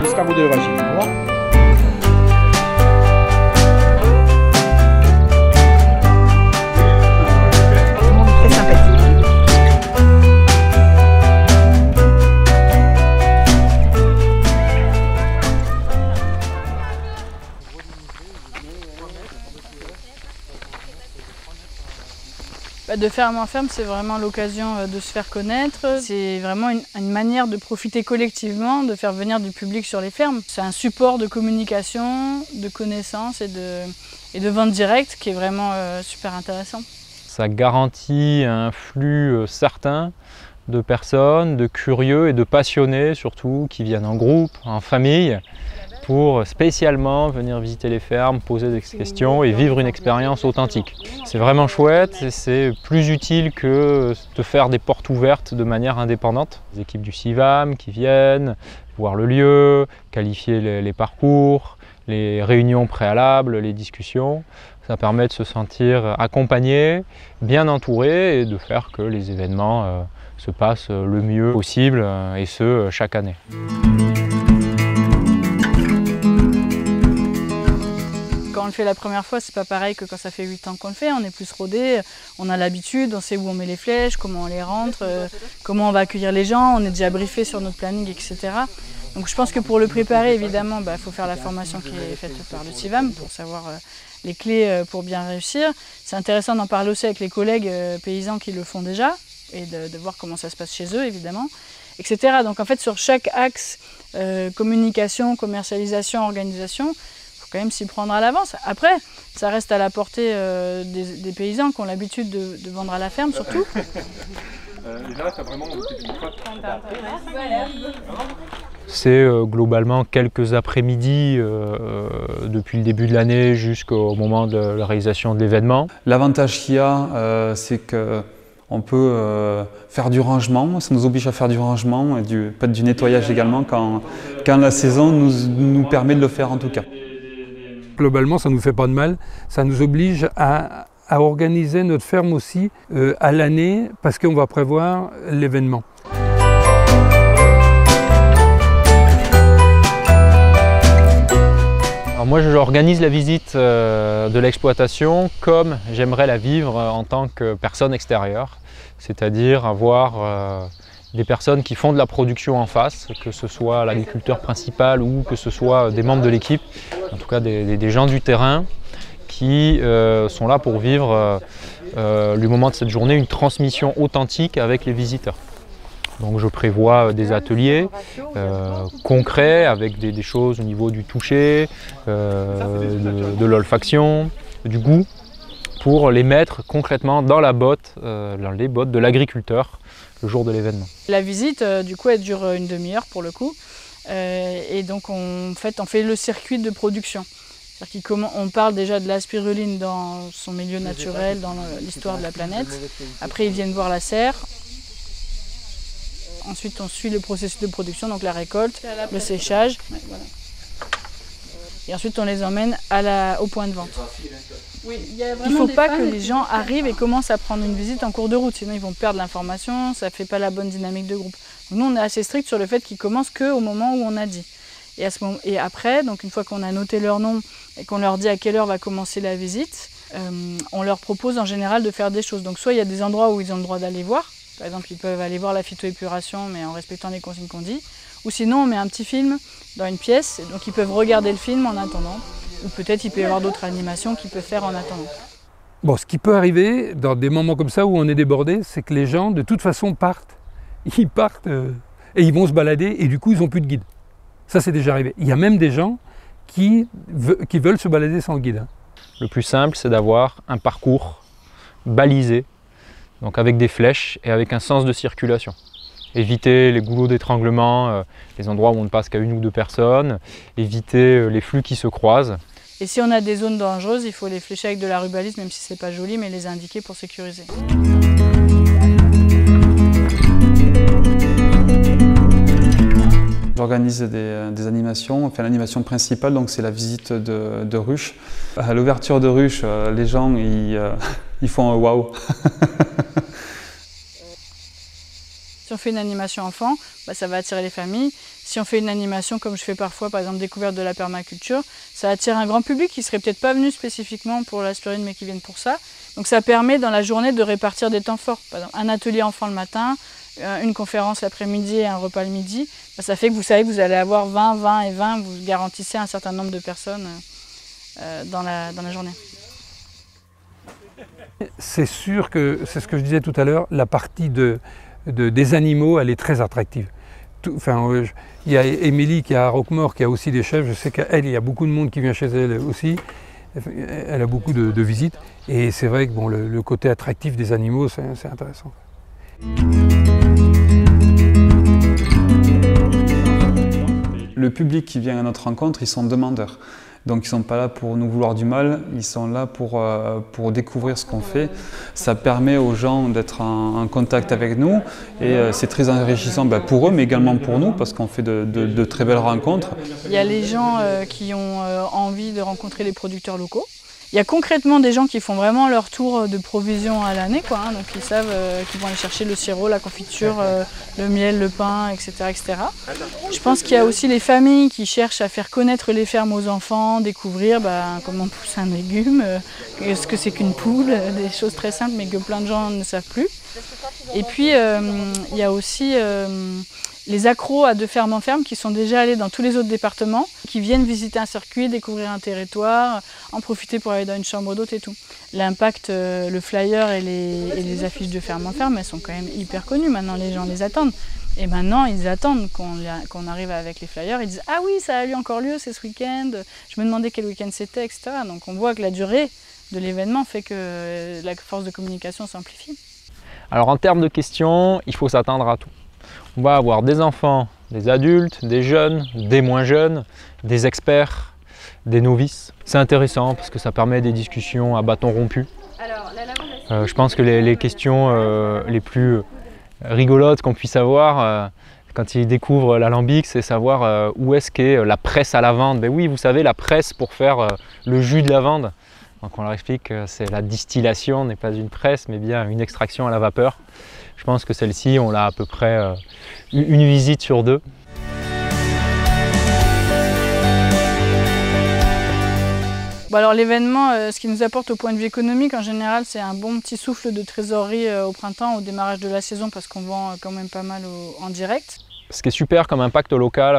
L'escabeau de Vagine, au revoir. De ferme en ferme, c'est vraiment l'occasion de se faire connaître. C'est vraiment une manière de profiter collectivement, de faire venir du public sur les fermes. C'est un support de communication, de connaissances et de vente directe qui est vraiment super intéressant. Ça garantit un flux certain de personnes, de curieux et de passionnés surtout, qui viennent en groupe, en famille, pour spécialement venir visiter les fermes, poser des questions et vivre une expérience authentique. C'est vraiment chouette et c'est plus utile que de faire des portes ouvertes de manière indépendante. Les équipes du CIVAM qui viennent voir le lieu, qualifier les parcours, les réunions préalables, les discussions. Ça permet de se sentir accompagné, bien entouré et de faire que les événements se passent le mieux possible et ce, chaque année. Quand on le fait la première fois, c'est pas pareil que quand ça fait 8 ans qu'on le fait. On est plus rodé, on a l'habitude, on sait où on met les flèches, comment on les rentre, comment on va accueillir les gens, on est déjà briefé sur notre planning, etc. Donc je pense que pour le préparer, évidemment, il faut faire la formation qui est faite par le CIVAM pour savoir les clés pour bien réussir. C'est intéressant d'en parler aussi avec les collègues paysans qui le font déjà et de voir comment ça se passe chez eux, évidemment, etc. Donc en fait, sur chaque axe, communication, commercialisation, organisation, quand même s'y prendre à l'avance. Après, ça reste à la portée des paysans qui ont l'habitude de vendre à la ferme surtout. C'est globalement quelques après-midi depuis le début de l'année jusqu'au moment de la réalisation de l'événement. L'avantage qu'il y a, c'est qu'on peut faire du rangement, ça nous oblige à faire du rangement et peut-être du nettoyage également quand la saison nous permet de le faire en tout cas. Globalement, ça ne nous fait pas de mal, ça nous oblige à organiser notre ferme aussi à l'année parce qu'on va prévoir l'événement. Alors moi, j'organise la visite de l'exploitation comme j'aimerais la vivre en tant que personne extérieure, c'est-à-dire avoir des personnes qui font de la production en face, que ce soit l'agriculteur principal ou que ce soit des membres de l'équipe, en tout cas des gens du terrain qui sont là pour vivre le moment de cette journée, une transmission authentique avec les visiteurs. Donc je prévois des ateliers concrets avec des choses au niveau du toucher, de l'olfaction, du goût, pour les mettre concrètement dans les bottes de l'agriculteur le jour de l'événement. La visite, du coup, elle dure une demi-heure pour le coup. Et donc, on fait le circuit de production. On parle déjà de la spiruline dans son milieu naturel, dans l'histoire de la planète. Après, ils viennent voir la serre. Ensuite, on suit le processus de production, donc la récolte, le séchage. Ouais, voilà. Et ensuite, on les emmène au point de vente. Il ne faut pas que les gens arrivent et commencent à prendre une visite en cours de route, sinon ils vont perdre l'information, ça ne fait pas la bonne dynamique de groupe. Donc nous, on est assez strict sur le fait qu'ils commencent qu'au moment où on a dit. Et après, donc une fois qu'on a noté leur nom et qu'on leur dit à quelle heure va commencer la visite, on leur propose en général de faire des choses. Donc soit il y a des endroits où ils ont le droit d'aller voir, par exemple ils peuvent aller voir la phytoépuration mais en respectant les consignes qu'on dit, ou sinon on met un petit film dans une pièce, et donc ils peuvent regarder le film en attendant. Ou peut-être il peut y avoir d'autres animations qu'ils peuvent faire en attendant. Bon, ce qui peut arriver dans des moments comme ça où on est débordé, c'est que les gens de toute façon partent. Ils partent et ils vont se balader et du coup ils n'ont plus de guide. Ça c'est déjà arrivé. Il y a même des gens qui veulent se balader sans guide. Le plus simple, c'est d'avoir un parcours balisé, donc avec des flèches et avec un sens de circulation. Éviter les goulots d'étranglement, les endroits où on ne passe qu'à une ou deux personnes, éviter les flux qui se croisent. Et si on a des zones dangereuses, il faut les flécher avec de la rubalise, même si c'est pas joli, mais les indiquer pour sécuriser. J'organise des animations, enfin l'animation principale, donc c'est la visite de ruches. À l'ouverture de ruches, les gens ils font un waouh. on fait une animation enfant, bah, ça va attirer les familles. Si on fait une animation comme je fais parfois, par exemple découverte de la permaculture, ça attire un grand public qui ne serait peut-être pas venu spécifiquement pour la spirine mais qui viennent pour ça. Donc ça permet dans la journée de répartir des temps forts. Par exemple un atelier enfant le matin, une conférence l'après-midi et un repas le midi. Bah, ça fait que vous savez que vous allez avoir 20, 20 et 20, vous garantissez un certain nombre de personnes dans la journée. C'est sûr que, c'est ce que je disais tout à l'heure, la partie des animaux, elle est très attractive. Il y a Émilie qui est à Roquemaure, qui a aussi des chefs. Je sais qu'elle, il y a beaucoup de monde qui vient chez elle aussi. Elle a beaucoup de visites. Et c'est vrai que bon, le côté attractif des animaux, c'est intéressant. Le public qui vient à notre rencontre, ils sont demandeurs. Donc ils ne sont pas là pour nous vouloir du mal, ils sont là pour découvrir ce qu'on fait. Ça permet aux gens d'être en contact avec nous et c'est très enrichissant pour eux mais également pour nous parce qu'on fait de très belles rencontres. Il y a les gens qui ont envie de rencontrer les producteurs locaux. Il y a concrètement des gens qui font vraiment leur tour de provision à l'année, donc ils savent qu'ils vont aller chercher le sirop, la confiture, le miel, le pain, etc., etc. Je pense qu'il y a aussi les familles qui cherchent à faire connaître les fermes aux enfants, découvrir comment pousse un légume, ce que c'est qu'une poule, des choses très simples mais que plein de gens ne savent plus. Et puis il y a aussi les accros à de ferme en ferme qui sont déjà allés dans tous les autres départements, qui viennent visiter un circuit, découvrir un territoire, en profiter pour aller dans une chambre d'hôte et tout. L'impact, le flyer et les affiches de ferme en ferme, elles sont quand même hyper connues. Maintenant, les gens les attendent. Et maintenant, ils attendent qu'on arrive avec les flyers. Ils disent « Ah oui, ça a eu encore lieu, c'est ce week-end. Je me demandais quel week-end c'était, etc. » Donc on voit que la durée de l'événement fait que la force de communication s'amplifie. Alors en termes de questions, il faut s'attendre à tout. On va avoir des enfants, des adultes, des jeunes, des moins jeunes, des experts, des novices. C'est intéressant parce que ça permet des discussions à bâton rompu. Je pense que les questions les plus rigolotes qu'on puisse avoir quand ils découvrent l'alambic, c'est savoir où est-ce qu'est la presse à lavande. Ben oui, vous savez, la presse pour faire le jus de lavande. Donc on leur explique que c'est la distillation, n'est pas une presse, mais bien une extraction à la vapeur. Je pense que celle-ci, on l'a à peu près une visite sur deux. Bon alors l'événement, ce qui nous apporte au point de vue économique, en général, c'est un bon petit souffle de trésorerie au printemps, au démarrage de la saison, parce qu'on vend quand même pas mal en direct. Ce qui est super comme impact local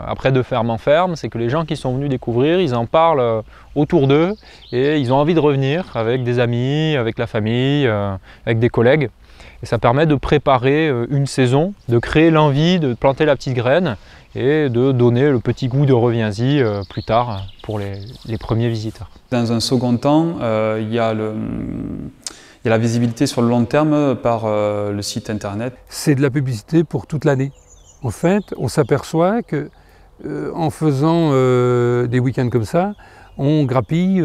après de ferme en ferme, c'est que les gens qui sont venus découvrir, ils en parlent autour d'eux et ils ont envie de revenir avec des amis, avec la famille, avec des collègues. Et ça permet de préparer une saison, de créer l'envie de planter la petite graine et de donner le petit goût de reviens-y plus tard pour les premiers visiteurs. Dans un second temps, il y a la visibilité sur le long terme par le site internet. C'est de la publicité pour toute l'année. En fait, on s'aperçoit que en faisant des week-ends comme ça, on grappille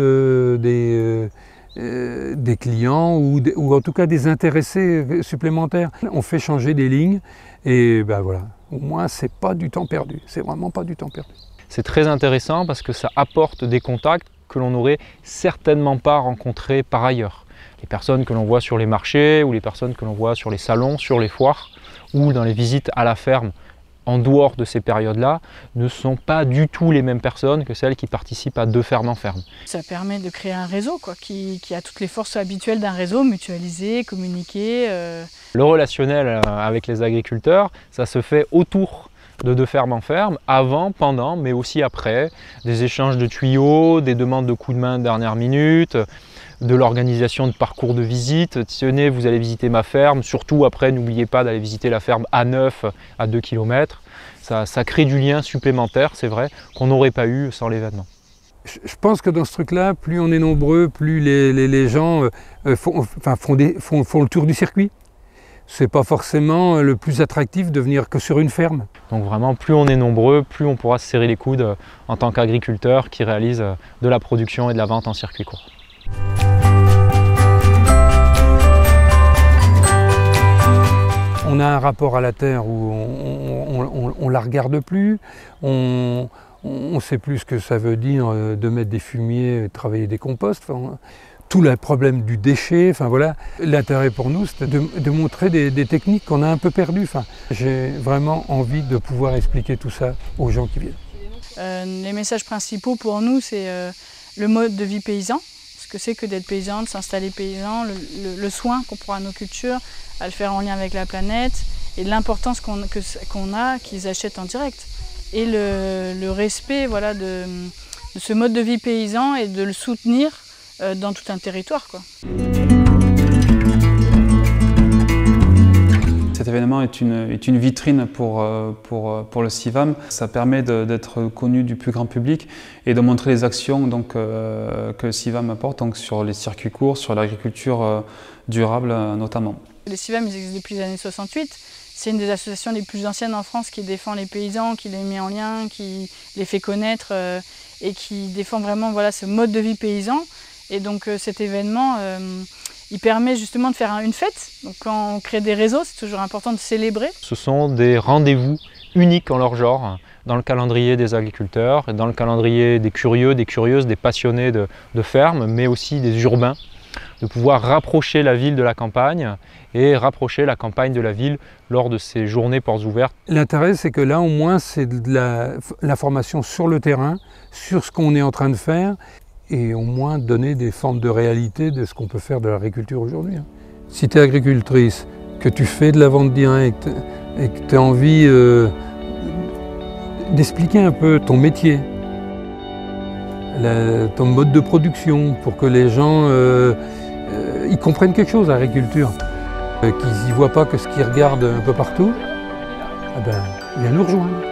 des clients ou en tout cas des intéressés supplémentaires. On fait changer des lignes et ben voilà, au moins c'est pas du temps perdu, c'est vraiment pas du temps perdu. C'est très intéressant parce que ça apporte des contacts que l'on n'aurait certainement pas rencontrés par ailleurs. Les personnes que l'on voit sur les marchés ou les personnes que l'on voit sur les salons, sur les foires ou dans les visites à la ferme en dehors de ces périodes-là, ne sont pas du tout les mêmes personnes que celles qui participent à de ferme en ferme. Ça permet de créer un réseau qui a toutes les forces habituelles d'un réseau, mutualiser, communiquer. Le relationnel avec les agriculteurs, ça se fait autour de ferme en ferme, avant, pendant, mais aussi après. Des échanges de tuyaux, des demandes de coups de main de dernière minute, de l'organisation de parcours de visite. Tenez, vous allez visiter ma ferme, surtout après, n'oubliez pas d'aller visiter la ferme A9 à 2 km. Ça crée du lien supplémentaire, c'est vrai, qu'on n'aurait pas eu sans l'événement. Je pense que dans ce truc-là, plus on est nombreux, plus les gens font le tour du circuit. C'est pas forcément le plus attractif de venir que sur une ferme. Donc vraiment, plus on est nombreux, plus on pourra se serrer les coudes en tant qu'agriculteur qui réalise de la production et de la vente en circuit court. On a un rapport à la terre où on la regarde plus, on sait plus ce que ça veut dire de mettre des fumiers, de travailler des composts. Enfin, tout le problème du déchet, enfin voilà. L'intérêt pour nous, c'était de montrer des techniques qu'on a un peu perdues. Enfin, j'ai vraiment envie de pouvoir expliquer tout ça aux gens qui viennent. Les messages principaux pour nous, c'est le mode de vie paysan, ce que c'est que d'être paysan, de s'installer paysan, le soin qu'on prend à nos cultures, à le faire en lien avec la planète, et l'importance qu'on a qu'ils achètent en direct. Et le respect voilà, de ce mode de vie paysan et de le soutenir dans tout un territoire, quoi. Cet événement est une vitrine pour le CIVAM. Ça permet d'être connu du plus grand public et de montrer les actions donc, que le CIVAM apporte donc, sur les circuits courts, sur l'agriculture durable notamment. Les CIVAM ils existent depuis les années 68. C'est une des associations les plus anciennes en France qui défend les paysans, qui les met en lien, qui les fait connaître et qui défend vraiment voilà, ce mode de vie paysan. Et donc cet événement, il permet justement de faire une fête. Donc quand on crée des réseaux, c'est toujours important de célébrer. Ce sont des rendez-vous uniques en leur genre dans le calendrier des agriculteurs, dans le calendrier des curieux, des curieuses, des passionnés de ferme, mais aussi des urbains, de pouvoir rapprocher la ville de la campagne et rapprocher la campagne de la ville lors de ces journées portes ouvertes. L'intérêt, c'est que là, au moins, c'est de l'information sur le terrain, sur ce qu'on est en train de faire, et au moins donner des formes de réalité de ce qu'on peut faire de l'agriculture aujourd'hui. Si tu es agricultrice, que tu fais de la vente directe et que tu as envie d'expliquer un peu ton métier, ton mode de production, pour que les gens ils comprennent quelque chose à l'agriculture, qu'ils n'y voient pas que ce qu'ils regardent un peu partout, eh ben, viens nous rejoindre.